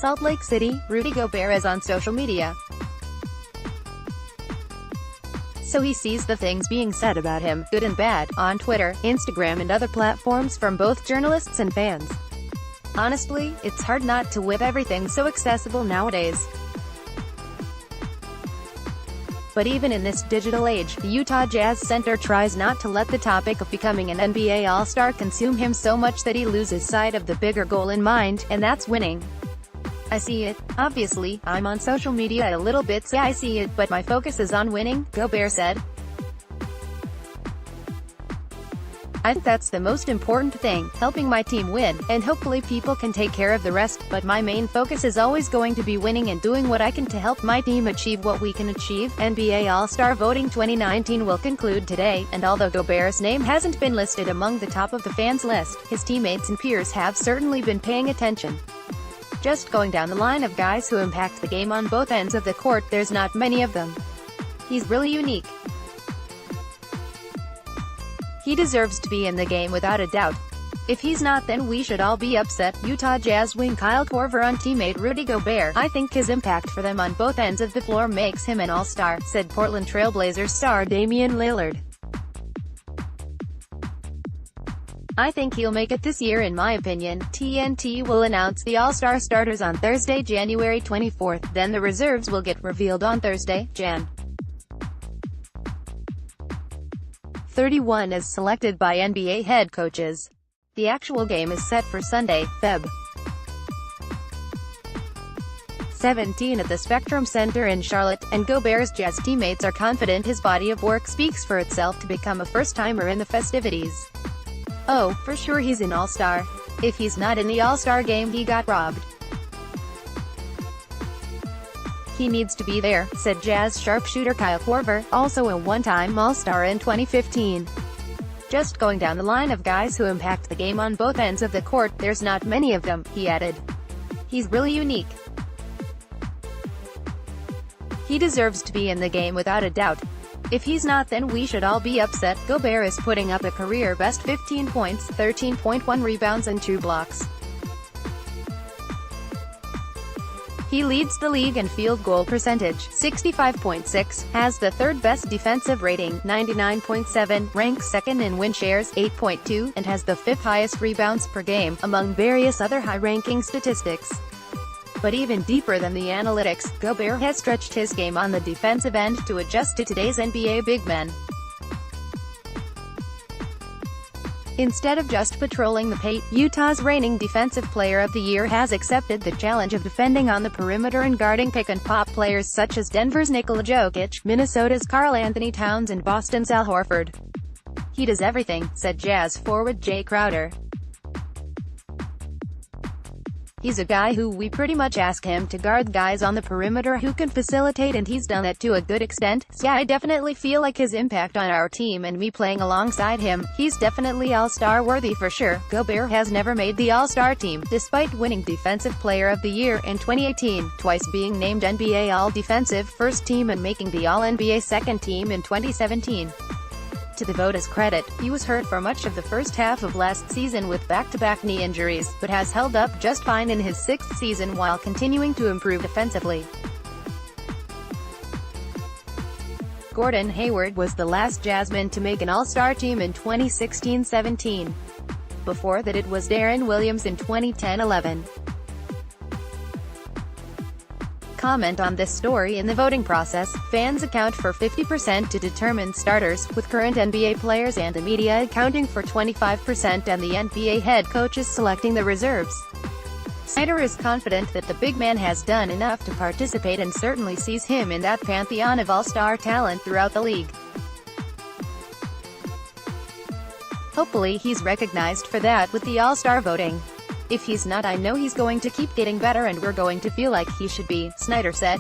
Salt Lake City, Rudy Gobert is on social media. So he sees the things being said about him, good and bad, on Twitter, Instagram and other platforms from both journalists and fans. Honestly, it's hard not to with everything so accessible nowadays. But even in this digital age, the Utah Jazz center tries not to let the topic of becoming an NBA All-Star consume him so much that he loses sight of the bigger goal in mind, and that's winning. "I see it. Obviously, I'm on social media a little bit so I see it, but my focus is on winning," Gobert said. "I think that's the most important thing, helping my team win, and hopefully people can take care of the rest, but my main focus is always going to be winning and doing what I can to help my team achieve what we can achieve." NBA All-Star Voting 2019 will conclude today, and although Gobert's name hasn't been listed among the top of the fans list, his teammates and peers have certainly been paying attention. Just going down the line of guys who impact the game on both ends of the court, there's not many of them. He's really unique. He deserves to be in the game without a doubt. If he's not, then we should all be upset. Utah Jazz wing Kyle Korver on teammate Rudy Gobert. "I think his impact for them on both ends of the floor makes him an all-star," said Portland Trail Blazers star Damian Lillard. "I think he'll make it this year in my opinion." TNT will announce the All-Star starters on Thursday, January 24th, then the reserves will get revealed on Thursday, Jan. 31 as selected by NBA head coaches. The actual game is set for Sunday, Feb. 17 at the Spectrum Center in Charlotte, and Gobert's Jazz teammates are confident his body of work speaks for itself to become a first-timer in the festivities. "Oh, for sure he's an all-star. If he's not in the all-star game, he got robbed. He needs to be there," said Jazz sharpshooter Kyle Korver, also a one-time All-Star in 2015. "Just going down the line of guys who impact the game on both ends of the court, there's not many of them," he added. "He's really unique. He deserves to be in the game without a doubt. If he's not, then we should all be upset." Gobert is putting up a career-best 15 points, 13.1 rebounds and 2 blocks. He leads the league in field goal percentage, 65.6, has the third-best defensive rating, 99.7, ranks second in win shares, 8.2, and has the fifth-highest rebounds per game, among various other high-ranking statistics. But even deeper than the analytics, Gobert has stretched his game on the defensive end to adjust to today's NBA big men. Instead of just patrolling the paint, Utah's reigning Defensive Player of the Year has accepted the challenge of defending on the perimeter and guarding pick-and-pop players such as Denver's Nikola Jokic, Minnesota's Karl Anthony Towns and Boston's Al Horford. "He does everything," said Jazz forward Jay Crowder. "He's a guy who we pretty much ask him to guard guys on the perimeter who can facilitate, and he's done that to a good extent. So yeah, I definitely feel like his impact on our team and me playing alongside him, he's definitely all-star worthy for sure." Gobert has never made the all-star team, despite winning Defensive Player of the Year in 2018, twice being named NBA All-Defensive First Team and making the All-NBA Second Team in 2017. To the vote's credit, he was hurt for much of the first half of last season with back-to-back knee injuries, but has held up just fine in his 6th season while continuing to improve defensively. Gordon Hayward was the last Jazzman to make an All-Star team in 2016-17. Before that it was Darren Williams in 2010-11. Comment on this story. In the voting process, fans account for 50% to determine starters, with current NBA players and the media accounting for 25% and the NBA head coaches selecting the reserves. Snyder is confident that the big man has done enough to participate and certainly sees him in that pantheon of all-star talent throughout the league. Hopefully he's recognized for that with the all-star voting. "If he's not, I know he's going to keep getting better and we're going to feel like he should be," Snyder said.